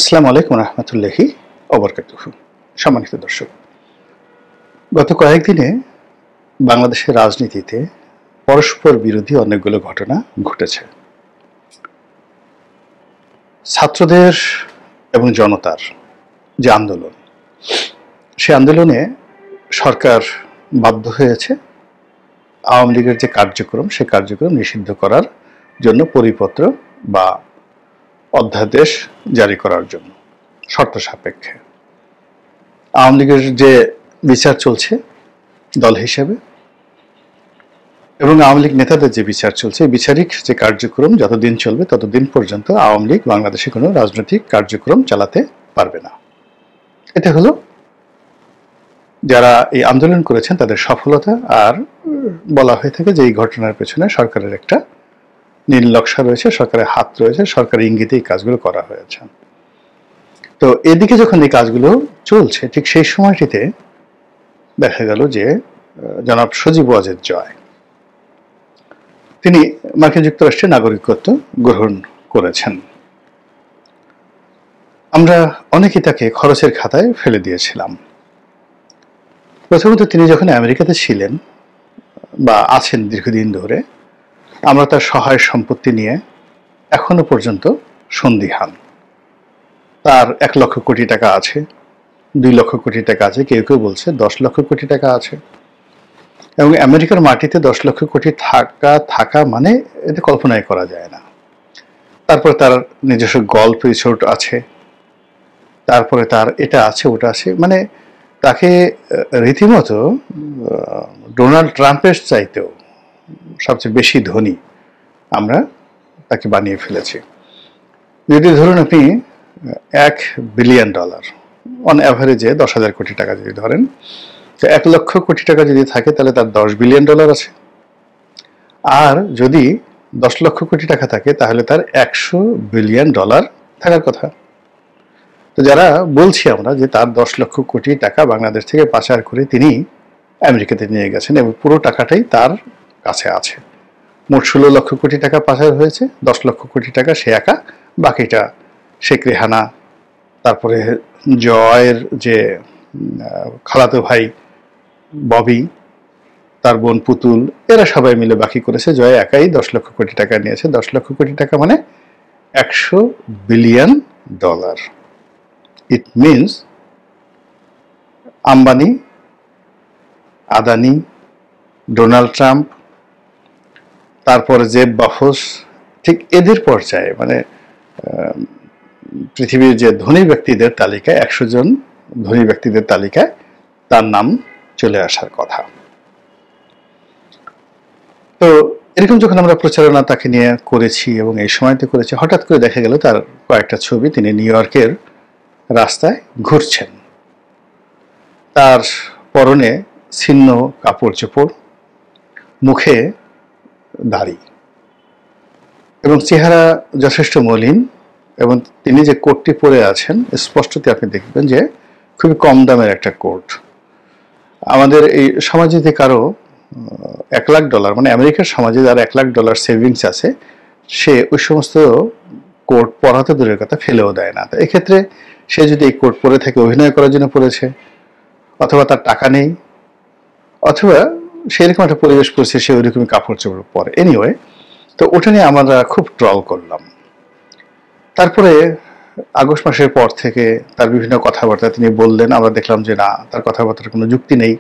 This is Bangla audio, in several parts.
আসসালামু আলাইকুম রহমতুল্লাহি ওবরকাতুহু। সম্মানিত দর্শক, গত কয়েকদিনে বাংলাদেশের রাজনীতিতে পরস্পর বিরোধী অনেকগুলো ঘটনা ঘটেছে। ছাত্রদের এবং জনতার যে আন্দোলন, সে আন্দোলনে সরকার বাধ্য হয়েছে আওয়ামী লীগের যে কার্যক্রম, সে কার্যক্রম নিষিদ্ধ করার জন্য পরিপত্র বা অধ্যাদেশ জারি করার জন্য শর্ত সাপেক্ষে। আওয়ামী লীগের যে বিচার চলছে দল হিসেবে এবং আওয়ামী লীগ নেতাদের যে বিচার চলছে, বিচারিক যে কার্যক্রম যতদিন চলবে ততদিন পর্যন্ত আওয়ামী লীগ বাংলাদেশে কোনো রাজনৈতিক কার্যক্রম চালাতে পারবে না। এটা হলো যারা এই আন্দোলন করেছেন তাদের সফলতা। আর বলা হয়ে থাকে যে এই ঘটনার পেছনে সরকারের একটা নীল নকশা রয়েছে, সরকারের হাত রয়েছে, সরকারের ইঙ্গিতে এই কাজগুলো করা হয়েছে। তো এদিকে যখন এই কাজগুলো চলছে, ঠিক সেই সময়টিতে দেখা গেল যে জনাব সজীব ওয়াজেদ জয় তিনি মার্কিন যুক্তরাষ্ট্রের নাগরিকত্ব গ্রহণ করেছেন। আমরা অনেকেই তাকে খরচের খাতায় ফেলে দিয়েছিলাম। প্রথমত তিনি যখন আমেরিকাতে ছিলেন বা আছেন দীর্ঘদিন ধরে, আমরা তার সহায় সম্পত্তি নিয়ে এখনো পর্যন্ত সন্দিহান। তার 1 লক্ষ কোটি টাকা আছে, 2 লক্ষ কোটি টাকা আছে, কেউ কেউ বলছে 10 লক্ষ কোটি টাকা আছে। এবং আমেরিকার মাটিতে 10 লক্ষ কোটি থাকা মানে এটা কল্পনাই করা যায় না। তারপরে তার নিজস্ব গল্ফ রিসোর্ট আছে, তারপরে তার এটা আছে ওটা আছে, মানে তাকে রীতিমতো ডোনাল্ড ট্রাম্পের চাইতেও সবচেয়ে বেশি ধনী আমরা তাকে বানিয়ে ফেলেছি। যদি ধরুন আপনি $1 বিলিয়ন অন অ্যাভারেজে 10,000 কোটি টাকা যদি ধরেন, তো 1 লক্ষ কোটি টাকা যদি থাকে তাহলে তার $10 বিলিয়ন আছে। আর যদি 10 লক্ষ কোটি টাকা থাকে তাহলে তার $100 বিলিয়ন থাকার কথা। তো যারা বলছি আমরা যে তার 10 লক্ষ কোটি টাকা বাংলাদেশ থেকে পাচার করে তিনি আমেরিকাতে নিয়ে গেছেন এবং পুরো টাকাটাই তার কাছে আছে। মোট 16 লক্ষ কোটি টাকা পাচার হয়েছে, 10 লক্ষ কোটি টাকা সে একা, বাকিটা শেখ রেহানা, তারপরে জয়ের যে খালাতো ভাই ববি, তার বোন পুতুল, এরা সবাই মিলে বাকি করেছে। জয় একাই 10 লক্ষ কোটি টাকা নিয়েছে। 10 লক্ষ কোটি টাকা মানে $100 billion. It means Ambani, Adani, Donald Trump, তারপরে জেব বাফোস, ঠিক এদের পর্যায়ে, মানে পৃথিবীর যে ধনী ব্যক্তিদের তালিকায় 100 জন ধনী ব্যক্তিদের তালিকায় তার নাম চলে আসার কথা। তো এরকম যখন আমরা প্রচারণা তাকে নিয়ে করেছি এবং এই সময়তে করেছি, হঠাৎ করে দেখা গেল তার কয়েকটা ছবি তিনি নিউ ইয়র্কের রাস্তায় ঘুরছেন। তার পরনে ছিন্ন কাপড় চোপড়, মুখে দাড়ি এবং চেহারা যথেষ্ট মলিন, এবং তিনি যে কোটটি পরে আছেন স্পষ্টতে আপনি দেখবেন যে খুবই কম দামের একটা কোট। আমাদের এই সমাজে যে কারো $1 লাখ, মানে আমেরিকার সমাজে যার $1 লাখ সেভিংস আছে, সে ওই সমস্ত কোট পরাতে দূরের কথা ফেলেও দেয় না। তো এক্ষেত্রে সে যদি এই কোট পরে থাকে অভিনয় করার জন্য পরেছে, অথবা তার টাকা নেই, অথবা সেরকম একটা পরিবেশ পড়ছে সে ওইরকমই কাপড় চোপড় পরে। এনিওয়ে, তো ওটা নিয়ে আমরা খুব ট্রল করলাম। তারপরে আগস্ট মাসের পর থেকে তার বিভিন্ন কথাবার্তা তিনি বললেন, আমরা দেখলাম যে না, তার কথাবার্তার কোনো যুক্তি নেই।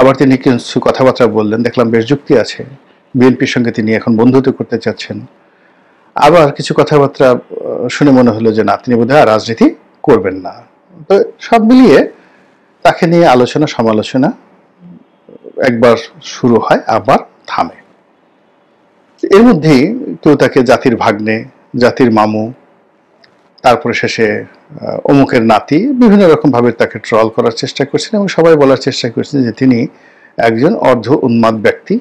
আবার তিনি কিছু কথাবার্তা বললেন, দেখলাম বেশ যুক্তি আছে, বিএনপির সঙ্গে তিনি এখন বন্ধুত্ব করতে চাচ্ছেন। আবার কিছু কথাবার্তা শুনে মনে হলো যে না, তিনি বোধহয় রাজনীতি করবেন না। তো সব মিলিয়ে তাকে নিয়ে আলোচনা সমালোচনা একবার শুরু হয়, আবার থামে। এর মধ্যেই কেউ তাকে জাতির ভাগ্নে, জাতির মামু, তারপরে শেষে অমুকের নাতি, বিভিন্ন রকম ভাবে তাকে ট্রল করার চেষ্টা করছেন এবং সবাই বলার চেষ্টা করছেন যে তিনি একজন অর্ধ উন্মাদ ব্যক্তি।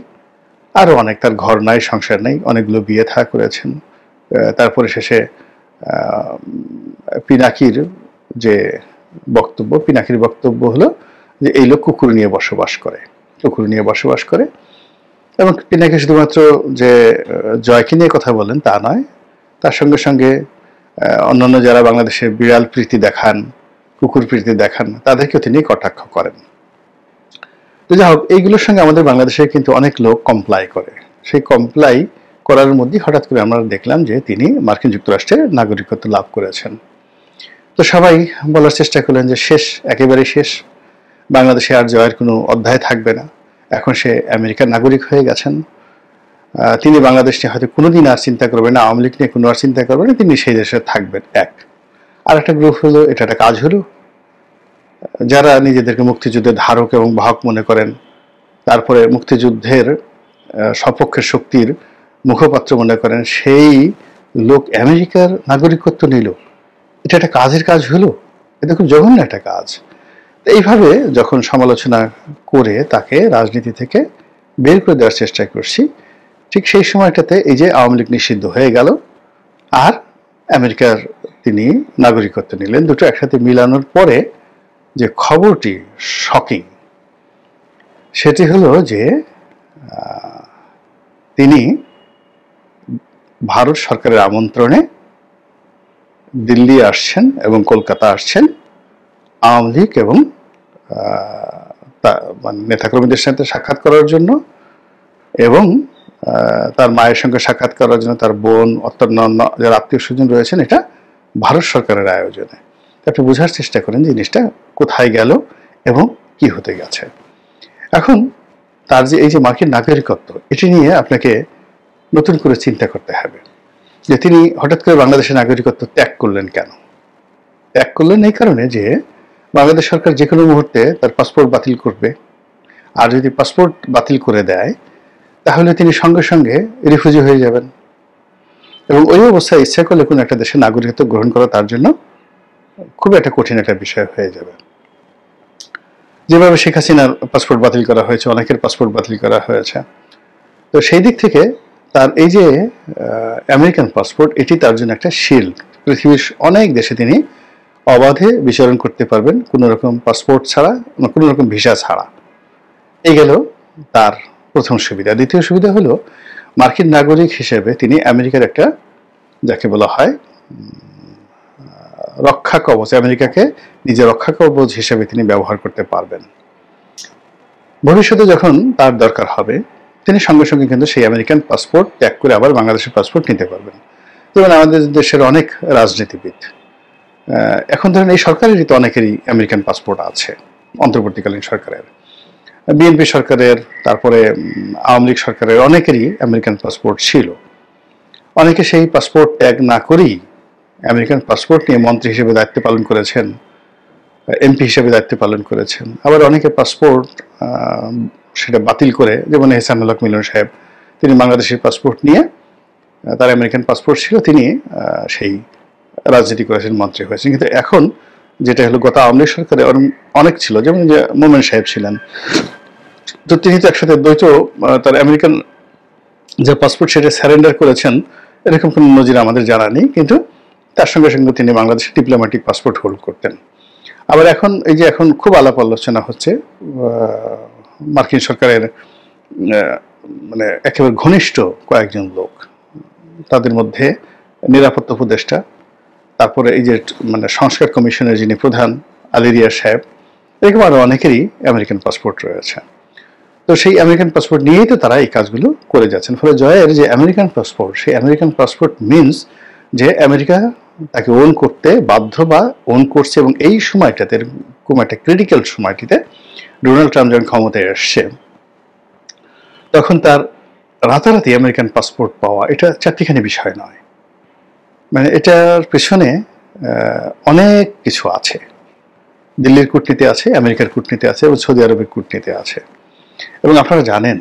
আরও অনেক, তার ঘর নাই, সংসার নেই, অনেকগুলো বিয়ে থা করেছেন। তারপরে শেষে পিনাকির যে বক্তব্য, পিনাকির বক্তব্য হলো যে এই লোক কুকুর নিয়ে বসবাস করে। এবং পিনাকি শুধুমাত্র যে জয়কে নিয়ে কথা বলেন তা নয়, তার সঙ্গে সঙ্গে অন্যান্য যারা বাংলাদেশে বিড়াল প্রীতি দেখান, কুকুর প্রীতি দেখান, তাদেরকেও তিনি কটাক্ষ করেন। তো যাই হোক, এইগুলোর সঙ্গে আমাদের বাংলাদেশে কিন্তু অনেক লোক কমপ্লাই করে। সেই কমপ্লাই করার মধ্যে হঠাৎ করে আমরা দেখলাম যে তিনি মার্কিন যুক্তরাষ্ট্রের নাগরিকত্ব লাভ করেছেন। তো সবাই বলার চেষ্টা করলেন যে শেষ, একেবারে শেষ, বাংলাদেশে আর জয়ের কোনো অধ্যায় থাকবে না, এখন সে আমেরিকার নাগরিক হয়ে গেছেন, তিনি বাংলাদেশ নিয়ে হয়তো কোনোদিন আর চিন্তা করবেন না, আওয়ামী লীগ নিয়ে কোনো আর চিন্তা করবেন না, তিনি সেই দেশে থাকবেন। এক আর একটা গ্রুপ হলো, এটা একটা কাজ হলো, যারা নিজেদেরকে মুক্তিযুদ্ধের ধারক এবং বাহক মনে করেন, তারপরে মুক্তিযুদ্ধের সপক্ষের শক্তির মুখপাত্র মনে করেন, সেই লোক আমেরিকার নাগরিকত্ব নিল। এটা একটা কাজের কাজ হলো, এটা খুব জঘন্য একটা কাজ। এইভাবে যখন সমালোচনা করে তাকে রাজনীতি থেকে বের করে দেওয়ার চেষ্টা করছি, ঠিক সেই সময়টাতে এই যে আওয়ামী লীগ নিষিদ্ধ হয়ে গেল আর আমেরিকার তিনি নাগরিকত্ব নিলেন, দুটো একসাথে মিলানোর পরে যে খবরটি শকিং, সেটি হলো যে তিনি ভারত সরকারের আমন্ত্রণে দিল্লি আসছেন এবং কলকাতা আসছেন আওয়ামী লীগ এবং নেতাকর্মীদের সাথে সাক্ষাৎ করার জন্য, এবং তার মায়ের সঙ্গে সাক্ষাৎ করার জন্য, তার বোন, অন্যান্য যারা আত্মীয় স্বজন রয়েছেন, এটা ভারত সরকারের আয়োজনে। আপনি বোঝার চেষ্টা করেন জিনিসটা কোথায় গেল এবং কি হতে গেছে। এখন তার যে এই যে মার্কিন নাগরিকত্ব, এটি নিয়ে আপনাকে নতুন করে চিন্তা করতে হবে যে তিনি হঠাৎ করে বাংলাদেশের নাগরিকত্ব ত্যাগ করলেন কেন। ত্যাগ করলেন এই কারণে যে বাংলাদেশ সরকার যে কোনো মুহূর্তে তার পাসপোর্ট বাতিল করবে, আর যদি পাসপোর্ট বাতিল করে দেয় তাহলে তিনি সঙ্গে সঙ্গে রিফিউজি হয়ে যাবেন, এবং ওই অবস্থায় ইচ্ছা করলে কোনো একটা দেশের নাগরিকত্ব গ্রহণ করা তার জন্য খুব একটা কঠিন একটা বিষয় হয়ে যাবে। যেভাবে শেখ হাসিনার পাসপোর্ট বাতিল করা হয়েছে, অনেকের পাসপোর্ট বাতিল করা হয়েছে। তো সেই দিক থেকে তার এই যে আমেরিকান পাসপোর্ট, এটি তার জন্য একটা শিল্ড। পৃথিবীর অনেক দেশে তিনি অবাধে বিচরণ করতে পারবেন কোনো রকম পাসপোর্ট ছাড়া, কোনো রকম ভিসা ছাড়া। এই গেল তার প্রথম সুবিধা। দ্বিতীয় সুবিধা হলো মার্কিন নাগরিক হিসেবে তিনি আমেরিকার একটা, যাকে বলা হয় রক্ষা কবচ, আমেরিকাকে নিজের রক্ষা কবচ হিসেবে তিনি ব্যবহার করতে পারবেন। ভবিষ্যতে যখন তার দরকার হবে তিনি সঙ্গে সঙ্গে কিন্তু সেই আমেরিকান পাসপোর্ট ত্যাগ করে আবার বাংলাদেশের পাসপোর্ট নিতে পারবেন। যেমন আমাদের দেশের অনেক রাজনীতিবিদ, এখন ধরেন এই সরকারেরই তো অনেকেরই আমেরিকান পাসপোর্ট আছে, অন্তর্বর্তীকালীন সরকারের, বিএনপি সরকারের, তারপরে আওয়ামী লীগ সরকারের অনেকেরই আমেরিকান পাসপোর্ট ছিল। অনেকে সেই পাসপোর্ট ত্যাগ না করেই আমেরিকান পাসপোর্ট নিয়ে মন্ত্রী হিসেবে দায়িত্ব পালন করেছেন, এমপি হিসেবে দায়িত্ব পালন করেছেন। আবার অনেকে পাসপোর্ট সেটা বাতিল করে, যেমন এহসানুল হক মিলন সাহেব, তিনি বাংলাদেশের পাসপোর্ট নিয়ে, তার আমেরিকান পাসপোর্ট ছিল, তিনি সেই রাজনীতি করেছেন, মন্ত্রী হয়েছেন। কিন্তু এখন যেটা হলো, গত আওয়ামী লীগ সরকারে অনেক ছিল, যেমন যে মোমেন সাহেব ছিলেন, তো তিনি তো একসাথে দ্বৈত তার আমেরিকান যে পাসপোর্ট সেটা স্যারেন্ডার করেছেন, এরকম কোনো নজির আমাদের জানা নেই। কিন্তু তার সঙ্গে সঙ্গে তিনি বাংলাদেশের ডিপ্লোম্যাটিক পাসপোর্ট হোল্ড করতেন। আবার এখন এই যে এখন খুব আলাপ আলোচনা হচ্ছে মার্কিন সরকারের মানে একেবারে ঘনিষ্ঠ কয়েকজন লোক, তাদের মধ্যে নিরাপত্তা উপদেষ্টা, তারপরে এই যে মানে সংস্কার কমিশনের যিনি প্রধান আলী রিয়াজ সাহেব, এরকম আরো অনেকেরই আমেরিকান পাসপোর্ট রয়েছে। তো সেই আমেরিকান পাসপোর্ট নিয়েই তো তারা এই কাজগুলো করে যাচ্ছেন। ফলে জয়ের যে আমেরিকান পাসপোর্ট, সেই আমেরিকান পাসপোর্ট মিনস যে আমেরিকা তাকে ওন করতে বাধ্য বা ওন করছে, এবং এই সময়টাতে, এরকম একটা ক্রিটিক্যাল সময়টিতে ডোনাল্ড ট্রাম্প যখন ক্ষমতায় আসছে, তখন তার রাতারাতি আমেরিকান পাসপোর্ট পাওয়া এটা চারটিখানি বিষয় নয়। মানে এটার পেছনে অনেক কিছু আছে। দিল্লির কূটনীতি আছে, আমেরিকার কূটনীতি আছে, এবং সৌদি আরবের কূটনীতি আছে। এবং আপনারা জানেন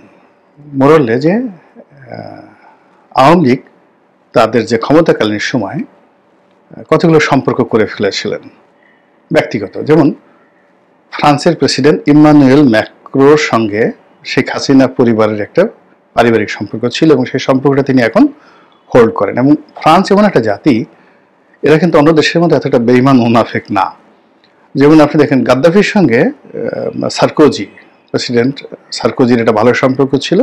মোরালে যে আওয়ামী লীগ তাদের যে ক্ষমতাকালীন সময় কতগুলো সম্পর্ক করে ফেলেছিলেন ব্যক্তিগত। যেমন ফ্রান্সের প্রেসিডেন্ট ইম্মানুয়েল ম্যাক্রোর সঙ্গে শেখ হাসিনা পরিবারের একটা পারিবারিক সম্পর্ক ছিল, এবং সেই সম্পর্কটা তিনি এখন হোল্ড করেন। এবং ফ্রান্স এমন একটা জাতি, এরা কিন্তু অন্য দেশের মধ্যে এতটা বেঈমান মুনাফেক না। যেমন আপনি দেখেন গাদ্দাফির সঙ্গে সার্কোজি, প্রেসিডেন্ট সার্কোজির একটা ভালো সম্পর্ক ছিল,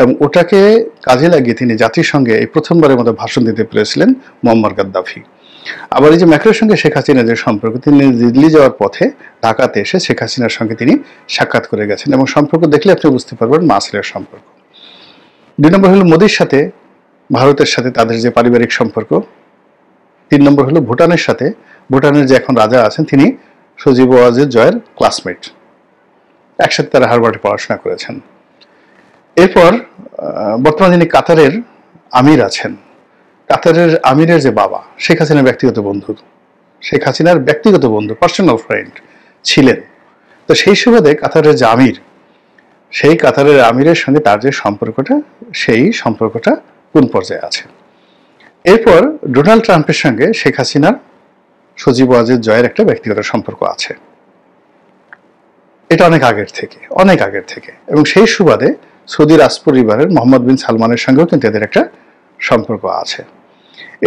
এবং ওটাকে কাজে লাগিয়ে তিনি জাতিসংঘে এই প্রথমবারের মতো ভাষণ দিতে পেরেছিলেন মুয়াম্মার গাদ্দাফি। আবার এই যে ম্যাক্রোর সঙ্গে শেখ হাসিনার যে সম্পর্ক, তিনি দিল্লি যাওয়ার পথে ঢাকাতে এসে শেখ হাসিনার সঙ্গে তিনি সাক্ষাৎ করে গেছেন, এবং সম্পর্ক দেখলে আপনি বুঝতে পারবেন মাসেলের সম্পর্ক। 2 নম্বর হলো মোদির সাথে ভারতের সাথে তাদের যে পারিবারিক সম্পর্ক। 3 নম্বর হলো ভুটানের সাথে, ভুটানের যে এখন রাজা আছেন তিনি সজীব ওয়াজেদ জয়ের ক্লাসমেট, একসাথে তারা হার্ভার্ডে পড়াশোনা করেছেন। এরপর বর্তমানে যিনি কাতারের আমির আছেন, কাতারের আমিরের যে বাবা শেখ হাসিনার ব্যক্তিগত বন্ধু, শেখ হাসিনার ব্যক্তিগত বন্ধু, পার্সোনাল ফ্রেন্ড ছিলেন। তো সেই সুবাদে কাতারের যে আমির, সেই কাতারের আমিরের সঙ্গে তার যে সম্পর্কটা, সেই সম্পর্কটা কোন পর্যায়ে আছে। এরপর ডোনাল্ড ট্রাম্পের সঙ্গে শেখ হাসিনার সজীব ওয়াজেদ জয়ের একটা ব্যক্তিগত সম্পর্ক আছে, এটা অনেক আগের থেকে, এবং সেই সুবাদে সৌদি রাজ পরিবারের মোহাম্মদ বিন সালমানের সঙ্গেও কিন্তু এদের একটা সম্পর্ক আছে।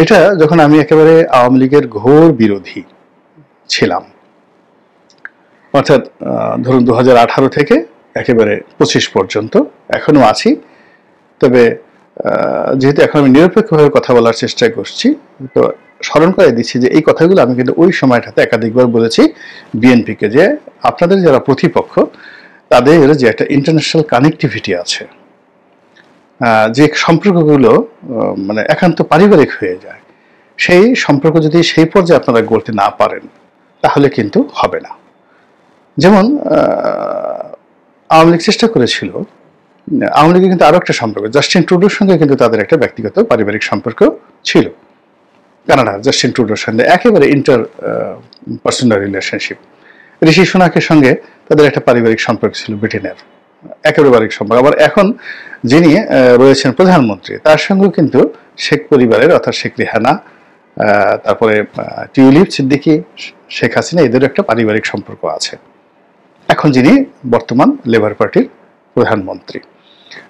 এটা যখন আমি একেবারে আওয়ামী লীগের ঘোর বিরোধী ছিলাম, অর্থাৎ ধরুন 2018 থেকে একেবারে 25 পর্যন্ত, এখনো আছি। তবে যেহেতু এখন আমি নিরপেক্ষভাবে কথা বলার চেষ্টা করছি, তো স্মরণ করে দিচ্ছি যে এই কথাগুলো আমি কিন্তু ওই সময়টাতে একাধিকবার বলেছি বিএনপিকে, যে আপনাদের যারা প্রতিপক্ষ তাদের যে একটা ইন্টারন্যাশনাল কানেক্টিভিটি আছে, যে সম্পর্কগুলো মানে একান্ত পারিবারিক হয়ে যায়, সেই সম্পর্ক যদি সেই পর্যায়ে আপনারা গড়তে না পারেন তাহলে কিন্তু হবে না। যেমন আওয়ামী লীগ চেষ্টা করেছিল, আওয়ামী লীগের কিন্তু আরো একটা সম্পর্ক, জাস্টিন ট্রুডোর সঙ্গে কিন্তু তাদের একটা ব্যক্তিগত পারিবারিক সম্পর্ক ছিল, কানাডার জাস্টিন ট্রুডোর সঙ্গে একেবারে ইন্টার পার্সোনাল রিলেশনশিপ। ঋষি সুনাকের সঙ্গে তাদের একটা পারিবারিক সম্পর্ক ছিল, ব্রিটেনের একেবারে পারিবারিক সম্পর্ক। আবার এখন যিনি রয়েছেন প্রধানমন্ত্রী, তার সঙ্গেও কিন্তু শেখ পরিবারের, অর্থাৎ শেখ রেহানা, তারপরে টিউলিপ সিদ্দিকী, শেখ হাসিনা, এদের একটা পারিবারিক সম্পর্ক আছে, এখন যিনি বর্তমান লেবার পার্টির প্রধানমন্ত্রী।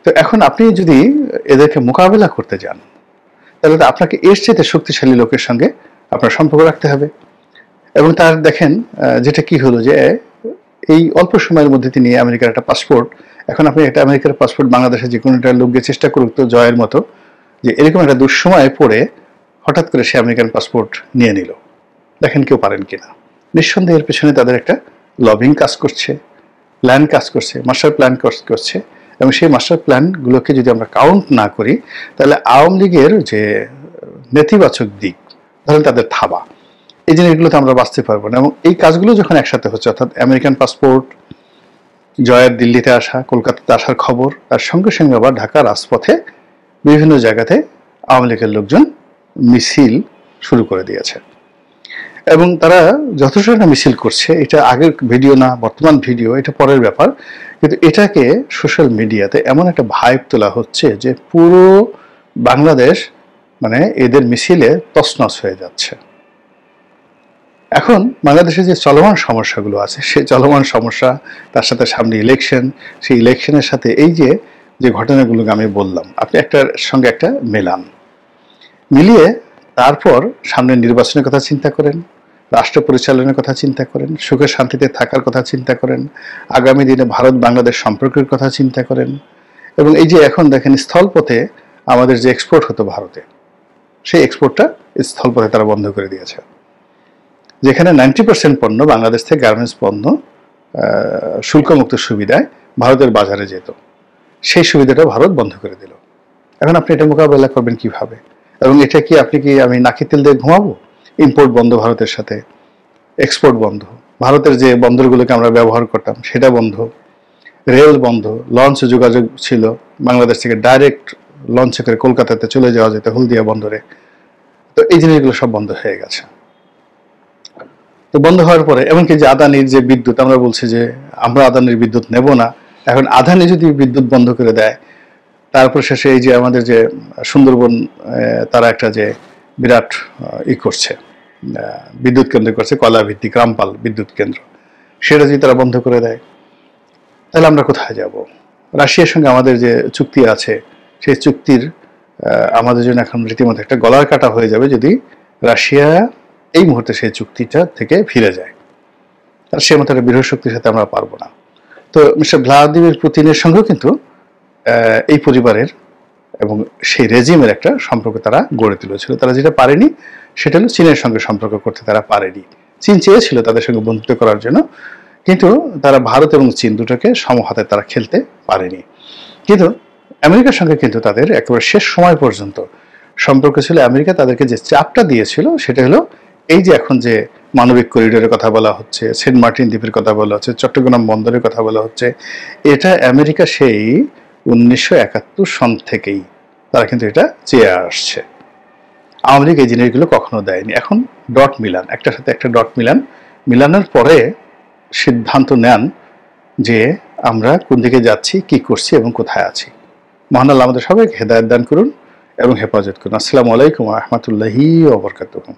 তো এখন আপনি যদি এদেরকে মোকাবেলা করতে যান, তাহলে তো আপনাকে এর চেয়ে শক্তিশালী লোকের সঙ্গে আপনার সম্পর্ক রাখতে হবে। এবং তার দেখেন যেটা কি হলো, যে এই অল্প সময়ের মধ্যে তিনি আমেরিকার একটা পাসপোর্ট, এখন আপনি একটা আমেরিকার পাসপোর্ট বাংলাদেশে যে কোনো একটা লোককে চেষ্টা করুক তো জয়ের মতো, যে এরকম একটা দুঃসময়ে পড়ে হঠাৎ করে সে আমেরিকান পাসপোর্ট নিয়ে নিল, দেখেন কেউ পারেন কিনা। নিঃসন্দেহে এর পেছনে তাদের একটা লবিং কাজ করছে, প্ল্যান কাজ করছে, মাস্টার প্ল্যান করছে, এবং সেই মাস্টার প্ল্যানগুলোকে যদি আমরা কাউন্ট না করি, তাহলে আওয়ামী লীগের যে নেতিবাচক দিক, ধরেন তাদের থাবা, এই জিনিসগুলোতে আমরা বাঁচতে পারবো না। এবং এই কাজগুলো যখন একসাথে হচ্ছে, অর্থাৎ আমেরিকান পাসপোর্ট, জয়ের দিল্লিতে আসা, কলকাতাতে আসার খবর, তার সঙ্গে সঙ্গে আবার ঢাকা রাজপথে বিভিন্ন জায়গাতে আওয়ামী লীগের লোকজন মিছিল শুরু করে দিয়েছে, এবং তারা যথেষ্ট একটা মিছিল করছে। এটা আগের ভিডিও না, বর্তমান ভিডিও, এটা পরের ব্যাপার, কিন্তু এটাকে সোশ্যাল মিডিয়াতে এমন একটা ভাইব তোলা হচ্ছে যে পুরো বাংলাদেশ মানে এদের মিছিলে তছনছ হয়ে যাচ্ছে। এখন বাংলাদেশে যে চলমান সমস্যাগুলো আছে, সেই চলমান সমস্যা, তার সাথে সামনে ইলেকশন, সেই ইলেকশনের সাথে এই যে যে ঘটনাগুলোকে আমি বললাম, আপনি একটার সঙ্গে একটা মেলান, মিলিয়ে তারপর সামনে নির্বাচনের কথা চিন্তা করেন, রাষ্ট্র পরিচালনার কথা চিন্তা করেন, সুখে শান্তিতে থাকার কথা চিন্তা করেন, আগামী দিনে ভারত বাংলাদেশ সম্পর্কের কথা চিন্তা করেন। এবং এই যে এখন দেখেন স্থলপথে আমাদের যে এক্সপোর্ট হতো ভারতে, সেই এক্সপোর্টটা স্থলপথে তারা বন্ধ করে দিয়েছে। যেখানে 90% পণ্য বাংলাদেশ থেকে গার্মেন্টস পণ্য শুল্কমুক্ত সুবিধায় ভারতের বাজারে যেত, সেই সুবিধাটা ভারত বন্ধ করে দিল। এখন আপনি এটা মোকাবেলা করবেন কিভাবে? এবং এটা কি আমি নাকি তেল দিয়ে ঘুমাবো? ইম্পোর্ট বন্ধ ভারতের সাথে, এক্সপোর্ট বন্ধ, ভারতের যে বন্দরগুলোকে আমরা ব্যবহার করতাম সেটা বন্ধ, রেল বন্ধ, লঞ্চ যোগাযোগ ছিল বাংলাদেশ থেকে ডাইরেক্ট লঞ্চে করে কলকাতাতে চলে যাওয়া যেত হলদিয়া বন্দরে, তো এই জিনিসগুলো সব বন্ধ হয়ে গেছে। তো বন্ধ হওয়ার পরে এমনকি যে আদানির যে বিদ্যুৎ, আমরা বলছি যে আমরা আদানির বিদ্যুৎ নেব না, এখন আদানি যদি বিদ্যুৎ বন্ধ করে দেয়, তারপর শেষে এই যে আমাদের যে সুন্দরবন, তারা একটা যে বিরাট করছে, বিদ্যুৎ কেন্দ্র করছে, কয়লা ভিত্তিক রামপাল বিদ্যুৎ কেন্দ্র, সেটা যদি তারা বন্ধ করে দেয়, তাহলে আমরা কোথায় যাব? রাশিয়ার সঙ্গে আমাদের যে চুক্তি আছে, সেই চুক্তির আমাদের জন্য এখন রীতিমতো একটা গলার কাটা হয়ে যাবে যদি রাশিয়া এই মুহূর্তে সেই চুক্তিটা থেকে ফিরে যায়। আর সে মতো একটা বৃহৎ শক্তির সাথে আমরা পারবো না। তো মিস্টার ভ্লাদিমির পুতিনের সঙ্গেও কিন্তু এই পরিবারের এবং সেই রেজিমের একটা সম্পর্ক তারা গড়ে তুলেছিল। তারা যেটা পারেনি সেটা হলো চীনের সঙ্গে সম্পর্ক করতে তারা পারেনি। চীন চেয়েছিল তাদের সঙ্গে বন্ধুত্ব করার জন্য, কিন্তু তারা ভারত এবং চীন দুটোকে সমহাতে তারা খেলতে পারেনি। কিন্তু আমেরিকার সঙ্গে কিন্তু তাদের একেবারে শেষ সময় পর্যন্ত সম্পর্ক ছিল। আমেরিকা তাদেরকে যে চাপটা দিয়েছিল সেটা হলো এই যে এখন যে মানবিক করিডোরের কথা বলা হচ্ছে, সেন্ট মার্টিন দ্বীপের কথা বলা হচ্ছে, চট্টগ্রাম বন্দরের কথা বলা হচ্ছে, এটা আমেরিকা সেই 1971 সন থেকেই তারা কিন্তু এটা চেয়ে আসছে। আওয়ামী লীগ এই জিনিসগুলো কখনো দেয়নি। এখন ডট মিলান, একটার সাথে একটা ডট মিলানোর পরে সিদ্ধান্ত নেন যে আমরা কোন দিকে যাচ্ছি, কি করছি এবং কোথায় আছি। মহান আল্লাহ আমাদের সবাইকে হেদায়েত দান করুন এবং হেফাজত করুন। আসসালামু আলাইকুম ওয়া রাহমাতুল্লাহি ওয়া বারাকাতুহু।